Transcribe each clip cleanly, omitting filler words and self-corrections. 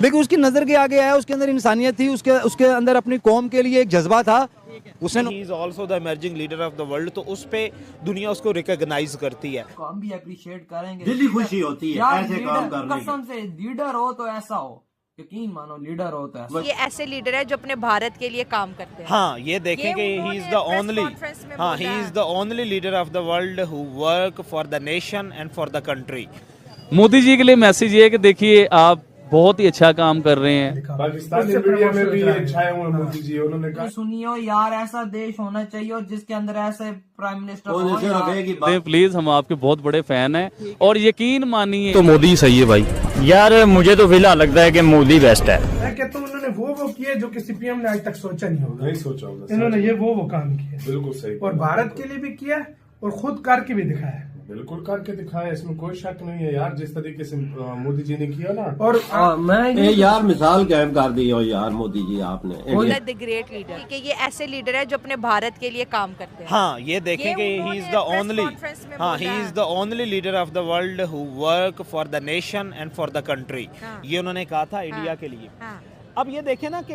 लेकिन उसकी नज़र के आगे आया, उसके अंदर इंसानियत थी, उसके अंदर अपनी कौम के लिए एक जज्बा था। उसने he is also the emerging leader of the world, तो उस पे दुनिया उसको रिकॉग्नाइज करती है। हम भी अप्रिशिएट करेंगे, दिल की खुशी होती है ऐसे काम करने की। कसम से लीडर हो तो ऐसा हो, यकीन मानो लीडर हो तो ऐसा। ये ऐसे लीडर है जो अपने भारत के लिए काम करते हैं। हाँ, ये देखेंगे ही इज द ओनली, हाँ, he is the only leader of the world who work for the nation and for the country. Modi ji के लिए मैसेज ये है कि देखिए आप बहुत ही अच्छा काम कर रहे हैं। पाकिस्तान मीडिया में भी छाए हुए मोदी जी, उन्होंने कहा सुनियो यार, ऐसा देश होना चाहिए और जिसके अंदर ऐसे प्राइम मिनिस्टर हो। प्लीज, हम आपके बहुत बड़े फैन हैं और यकीन मानिए तो मोदी सही है भाई। यार मुझे तो फिलहाल लगता है कि मोदी बेस्ट है। मैं कहता हूँ उन्होंने वो किए जो किसी पीएम ने आज तक सोचा नहीं होगा, नहीं सोचा होगा। इन्होंने ये वो काम किया, बिल्कुल सही, और भारत के लिए भी किया और खुद करके भी दिखाया, बिल्कुल करके दिखाया, इसमें कोई शक नहीं है यार। जिस तरीके से मोदी जी ने किया ना, और मैं यार मिसाल कायम कर दी हो यार मोदी जी आपने। द ग्रेट लीडर, कि ये ऐसे लीडर है जो अपने भारत के लिए काम करते हैं। हाँ, ये देखेंगे ही इज द ओनली, हाँ, he is the only leader of the world who work for the nation and for the country. ये उन्होंने कहा था इंडिया के लिए। अब ये देखें ना कि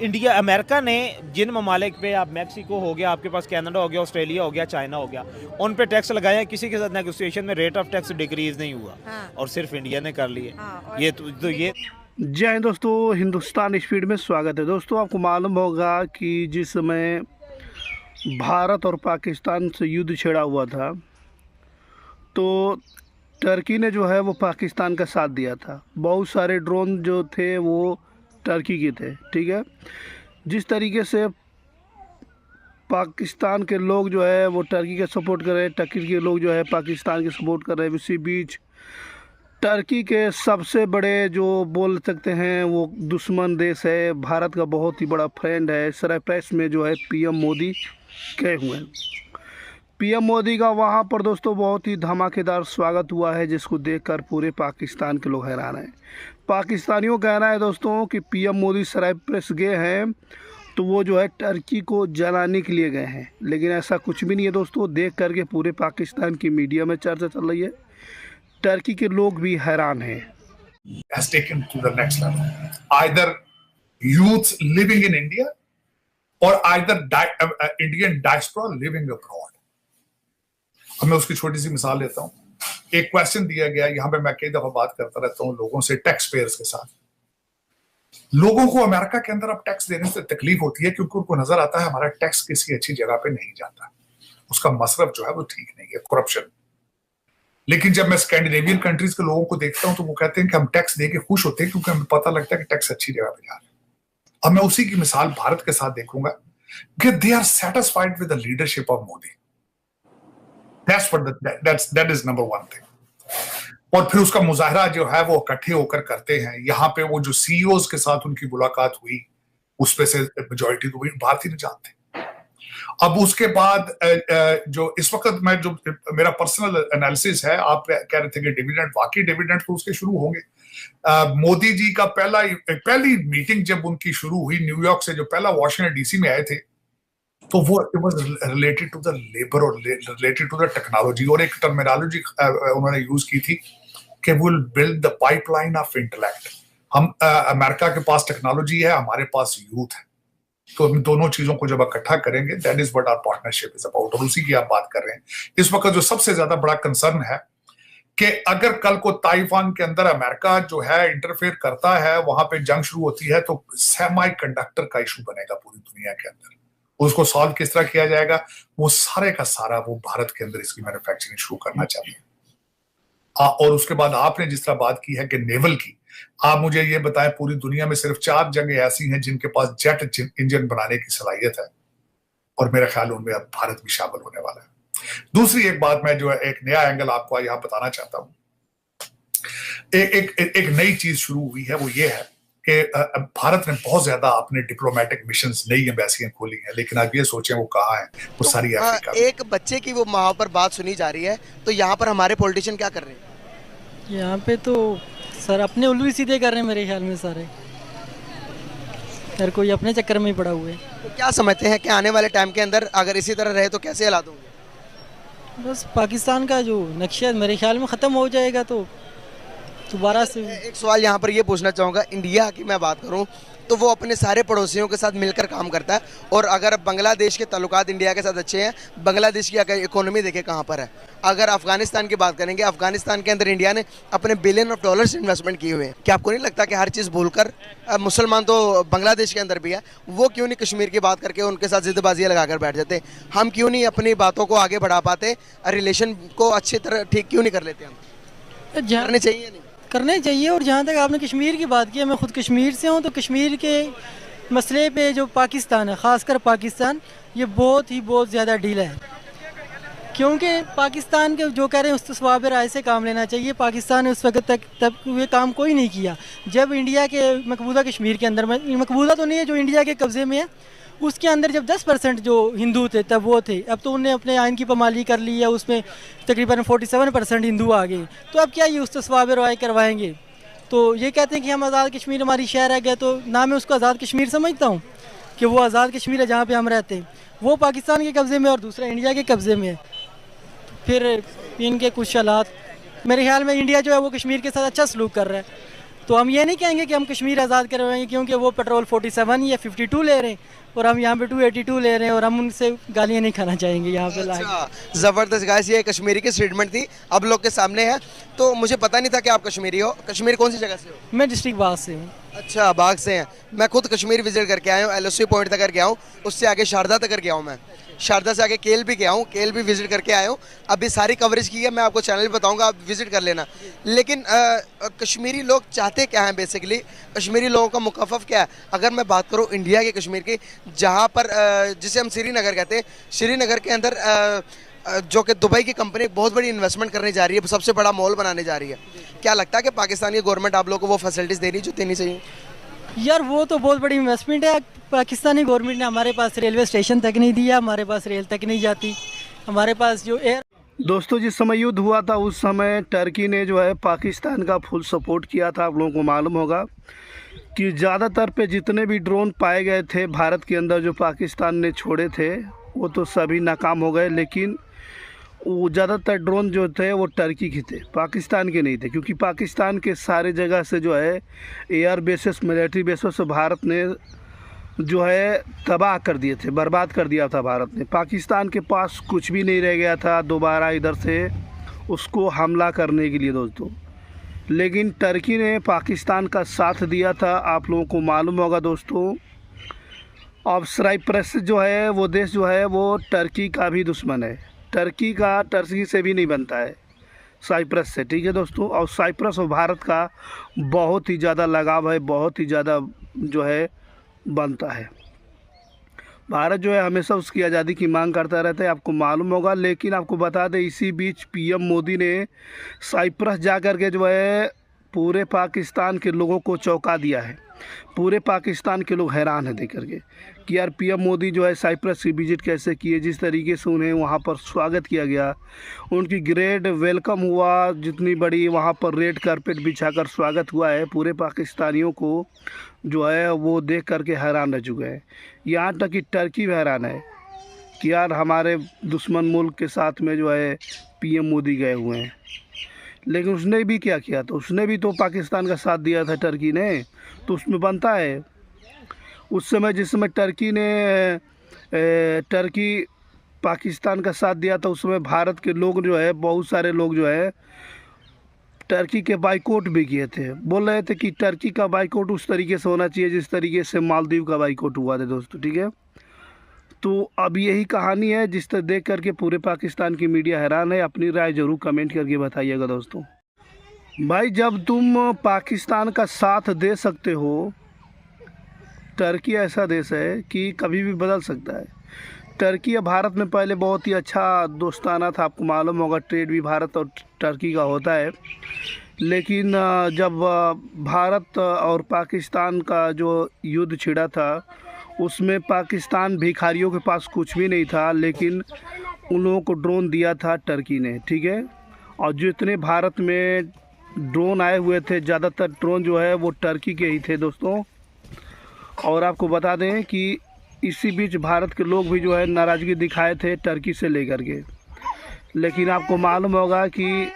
इंडिया, अमेरिका ने जिन ममालिक पे, आप मैक्सिको हो गया, आपके पास कनाडा हो गया, ऑस्ट्रेलिया हो गया, चाइना हो गया, उन पे टैक्स लगाया, किसी के साथ नेगोशिएशन में रेट ऑफ टैक्स डिक्रीज नहीं हुआ, और सिर्फ इंडिया ने कर लिए। ये तो ये जय हिंद दोस्तों, हिंदुस्तान स्पीड में स्वागत है। दोस्तों, आपको मालूम होगा कि जिस समय भारत और पाकिस्तान से युद्ध छिड़ा हुआ था तो टर्की ने जो है वो पाकिस्तान का साथ दिया था। बहुत सारे ड्रोन जो थे वो टर्की के थे, ठीक है। जिस तरीके से पाकिस्तान के लोग जो है वो टर्की का सपोर्ट कर रहे हैं, टर्की के लोग जो है पाकिस्तान के सपोर्ट कर रहे हैं। इसी बीच टर्की के सबसे बड़े जो बोल सकते हैं वो दुश्मन देश है, भारत का बहुत ही बड़ा फ्रेंड है, साइप्रस में जो है पीएम मोदी गए हुए हैं। पीएम मोदी का वहाँ पर दोस्तों बहुत ही धमाकेदार स्वागत हुआ है, जिसको देखकर पूरे पाकिस्तान के लोग हैरान हैं। पाकिस्तानियों का कहना है दोस्तों कि पीएम मोदी साइप्रस गए हैं तो वो जो है टर्की को जलाने के लिए गए हैं, लेकिन ऐसा कुछ भी नहीं है दोस्तों। देख करके पूरे पाकिस्तान की मीडिया में चर्चा चल रही है, टर्की के लोग भी हैरान हैं। Has taken to the next level. Either youth living in India or either Indian diaspora living abroad. अब मैं उसकी छोटी सी मिसाल लेता हूँ। एक क्वेश्चन दिया गया, यहाँ पे मैं कई दफा बात करता रहता हूँ लोगों से, टैक्स पेयर्स के साथ। लोगों को अमेरिका के अंदर अब टैक्स देने से तकलीफ होती है क्योंकि उनको नजर आता है हमारा टैक्स किसी अच्छी जगह पे नहीं जाता, उसका मसरफ जो है वो ठीक नहीं है, करप्शन। लेकिन जब मैं स्कैंडिनेवियन कंट्रीज के लोगों को देखता हूं तो वो कहते हैं कि हम टैक्स दे के खुश होते हैं क्योंकि हमें पता लगता है कि टैक्स अच्छी जगह पे जा रहा है। अब मैं उसी की मिसाल भारत के साथ देखूंगा कि they are satisfied with the leadership of Modi. That is number one thing. और फिर उसका मुजाहरा जो है वो इकट्ठे होकर करते हैं। यहाँ पे वो जो सीईओज के साथ उनकी मुलाकात हुई, उसपे से मेजॉरिटी तो भारतीय जानते। अब उसके बाद जो इस वक्त मैं जो मेरा पर्सनल एनालिसिस है, आप कह रहे थे कि डिविडेंड, वाकई डिविडेंड तो उसके शुरू होंगे। मोदी जी का पहली मीटिंग जब उनकी शुरू हुई न्यूयॉर्क से, जो पहला वॉशिंगटन डीसी में आए थे, तो वो it was related to the labour और रिलेटेड टू द टेक्नोलॉजी, और एक टर्मिनोलॉजी उन्होंने यूज की थी कि will build the pipeline of intellect. हम अमेरिका के पास टेक्नोलॉजी है, हमारे पास यूथ है, तो हम दोनों चीजों को जब इकट्ठा करेंगे, that is what our partnership is about, और उसी की आप बात कर रहे हैं। इस वक्त जो सबसे ज्यादा बड़ा कंसर्न है कि अगर कल को ताइवान के अंदर अमेरिका जो है इंटरफेयर करता है, वहां पे जंग शुरू होती है, तो सेमी कंडक्टर का इशू बनेगा पूरी दुनिया के अंदर। उसको सॉल्व किस तरह किया जाएगा, वो सारे का सारा वो भारत के अंदर इसकी मैन्युफैक्चरिंग शुरू करना चाहिए। और उसके बाद आपने जिस तरह बात की है कि नेवल की, आप मुझे ये बताएं पूरी दुनिया में सिर्फ 4 जगहें ऐसी हैं जिनके पास जेट इंजन बनाने की सलाहियत है, और मेरा ख्याल उनमें अब भारत भी शामिल होने वाला है। दूसरी एक बात मैं जो है एक नया एंगल आपको यहाँ बताना चाहता हूँ। एक नई चीज शुरू हुई है, वो ये है कि भारत ने बहुत ज्यादा अपने डिप्लोमेटिक मिशंस, नई एम्बेसियां खोली हैं, लेकिन आप ये सोचें वो कहाँ है, वो सारी अफ्रीका में। एक बच्चे की वो वहाँ पर बात सुनी जा रही है, तो यहाँ पर हमारे पॉलिटिशियन क्या कर रहे हैं? यहाँ पे तो सर अपने उल्लू ही सीधे कर रहे हैं मेरे ख्याल में सारे, हर कोई अपने चक्कर में ही पड़ा हुआ है। तो क्या समझते हैं कि आने वाले टाइम के अंदर अगर इसी तरह रहे तो कैसे हालात होंगे? बस पाकिस्तान का जो नक्शा मेरे ख्याल में ख़त्म हो जाएगा, तो दोबारा से। एक सवाल यहाँ पर ये पूछना चाहूँगा, इंडिया की मैं बात करूँ तो वो अपने सारे पड़ोसियों के साथ मिलकर काम करता है, और अगर बांग्लादेश के ताल्लुकात इंडिया के साथ अच्छे हैं, बांग्लादेश की अगर इकोनॉमी देखें कहाँ पर है। अगर अफगानिस्तान की बात करेंगे, अफगानिस्तान के अंदर इंडिया ने अपने बिलियन ऑफ डॉलर्स इन्वेस्टमेंट किए हुए हैं। क्या आपको नहीं लगता कि हर चीज़ भूलकर, मुसलमान तो बांग्लादेश के अंदर भी है, वो क्यों नहीं कश्मीर की बात करके उनके साथ जिद्दबाजियाँ लगाकर बैठ जाते? हम क्यों नहीं अपनी बातों को आगे बढ़ा पाते, रिलेशन को अच्छी तरह ठीक क्यों नहीं कर लेते? हम करने चाहिए या नहीं? करने चाहिए। और जहाँ तक आपने कश्मीर की बात की, मैं खुद कश्मीर से हूँ, तो कश्मीर के मसले पे जो पाकिस्तान है, ख़ासकर पाकिस्तान, ये बहुत ज़्यादा ढीला है। क्योंकि पाकिस्तान के जो कह रहे हैं उस तस्वाब राय से काम लेना चाहिए। पाकिस्तान ने उस वक्त तक ये काम कोई नहीं किया जब इंडिया के मकबूजा कश्मीर के अंदर, मकबूजा तो नहीं है, जो इंडिया के कब्ज़े में है, उसके अंदर जब 10% जो हिंदू थे तब वो थे। अब तो उन्हें अपने आइन की पामाली कर ली है, उसमें तकरीबन 47% हिंदू आ गए। तो अब क्या ये उस तस्वाब राय करवाएंगे? तो ये कहते हैं कि हम आज़ाद कश्मीर हमारी शहर है गए, तो ना मैं उसको आज़ाद कश्मीर समझता हूँ कि वो आज़ाद कश्मीर है जहाँ पे हम रहते हैं, वो पाकिस्तान के कब्ज़े में और दूसरा इंडिया के कब्ज़े में है। फिर इनके कुछ हालात, मेरे ख्याल में इंडिया जो है वो कश्मीर के साथ अच्छा सलूक कर रहा है। तो हम ये नहीं कहेंगे कि हम कश्मीर आज़ाद करवाएंगे, क्योंकि वो पेट्रोल 47 या 52 ले रहे हैं और हम यहाँ पे 282 ले रहे हैं, और हम उनसे गालियाँ नहीं खाना चाहेंगे यहाँ पे लाके। ज़बरदस्त गाइस, ये कश्मीरी की स्टेटमेंट थी, अब लोग के सामने है। तो मुझे पता नहीं था कि आप कश्मीरी हो। कश्मीर कौन सी जगह से हो? मैं डिस्ट्रिक्ट बाग से हूँ। अच्छा, बाग से हैं। मैं खुद कश्मीर विजिट करके आया हूँ, LOC पॉइंट तक गया हूँ, उससे आगे शारदा तक गया हूँ, मैं शारदा से आगे केल भी गया हूँ, केल भी विजिट करके आया हूँ। अभी सारी कवरेज की है, मैं आपको चैनल पे बताऊँगा, आप विजिट कर लेना। लेकिन कश्मीरी लोग चाहते क्या हैं बेसिकली? कश्मीरी लोगों का मुकफ़फ़ क्या है? अगर मैं बात करूँ इंडिया के कश्मीर की, जहाँ पर जिसे हम श्रीनगर कहते हैं, श्रीनगर के अंदर जो कि दुबई की कंपनी बहुत बड़ी इन्वेस्टमेंट करने जा रही है, सबसे बड़ा मॉल बनाने जा रही है। क्या लगता है कि पाकिस्तानी गवर्नमेंट आप लोगों को वो फैसिलिटीज़ देनी जो देनी चाहिए? यार वो तो बहुत बड़ी इन्वेस्टमेंट है। पाकिस्तानी गवर्नमेंट ने हमारे पास रेलवे स्टेशन तक नहीं दिया, हमारे पास रेल तक नहीं जाती, हमारे पास जो एयर। दोस्तों, जिस समय युद्ध हुआ था उस समय टर्की ने जो है पाकिस्तान का फुल सपोर्ट किया था। आप लोगों को मालूम होगा कि ज़्यादातर पे जितने भी ड्रोन पाए गए थे भारत के अंदर जो पाकिस्तान ने छोड़े थे वो तो सभी नाकाम हो गए, लेकिन वो ज़्यादातर ड्रोन जो थे वो टर्की के थे, पाकिस्तान के नहीं थे। क्योंकि पाकिस्तान के सारे जगह से जो है एयर बेसेस, मिलिट्री बेसेस से भारत ने जो है तबाह कर दिए थे, बर्बाद कर दिया था भारत ने। पाकिस्तान के पास कुछ भी नहीं रह गया था दोबारा इधर से उसको हमला करने के लिए दोस्तों। लेकिन टर्की ने पाकिस्तान का साथ दिया था। आप लोगों को मालूम होगा दोस्तों, अब साइप्रस जो है वो देश जो है वो टर्की का भी दुश्मन है। टर्की का टर्की से भी नहीं बनता है, साइप्रस से, ठीक है दोस्तों। और साइप्रस और भारत का बहुत ही ज़्यादा लगाव है, बहुत ही ज़्यादा जो है बनता है। भारत जो है हमेशा उसकी आज़ादी की मांग करता रहता है, आपको मालूम होगा। लेकिन आपको बता दें, इसी बीच PM मोदी ने साइप्रस जा कर के जो है पूरे पाकिस्तान के लोगों को चौंका दिया है। पूरे पाकिस्तान के लोग हैरान हैं देख करके कि यार PM मोदी जो है साइप्रस की विजिट कैसे किए, जिस तरीके से उन्हें वहाँ पर स्वागत किया गया, उनकी ग्रेट वेलकम हुआ, जितनी बड़ी वहाँ पर रेड कारपेट बिछाकर स्वागत हुआ है, पूरे पाकिस्तानियों को जो है वो देख करके हैरान रह चुके हैं। यहाँ तक कि टर्की भी हैरान है कि यार हमारे दुश्मन मुल्क के साथ में जो है PM मोदी गए हुए हैं। लेकिन उसने भी क्या किया, तो उसने भी तो पाकिस्तान का साथ दिया था टर्की ने, तो उसमें बनता है। उस समय जिस समय टर्की पाकिस्तान का साथ दिया था, उस समय भारत के लोग जो है, बहुत सारे लोग जो है टर्की के बाइकआउट भी किए थे। बोल रहे थे कि टर्की का बाइकआउट उस तरीके से होना चाहिए जिस तरीके से मालदीव का बाइकआउट हुआ था दोस्तों, ठीक है। तो अब यही कहानी है, जिस तरह देख करके पूरे पाकिस्तान की मीडिया हैरान है। अपनी राय ज़रूर कमेंट करके बताइएगा दोस्तों। भाई, जब तुम पाकिस्तान का साथ दे सकते हो, टर्की ऐसा देश है कि कभी भी बदल सकता है। टर्की और भारत में पहले बहुत ही अच्छा दोस्ताना था, आपको मालूम होगा, ट्रेड भी भारत और टर्की का होता है। लेकिन जब भारत और पाकिस्तान का जो युद्ध छिड़ा था उसमें पाकिस्तान भिखारियों के पास कुछ भी नहीं था, लेकिन उन लोगों को ड्रोन दिया था टर्की ने, ठीक है। और जितने भारत में ड्रोन आए हुए थे, ज़्यादातर ड्रोन जो है वो टर्की के ही थे दोस्तों। और आपको बता दें कि इसी बीच भारत के लोग भी जो है नाराज़गी दिखाए थे टर्की से लेकर के। लेकिन आपको मालूम होगा कि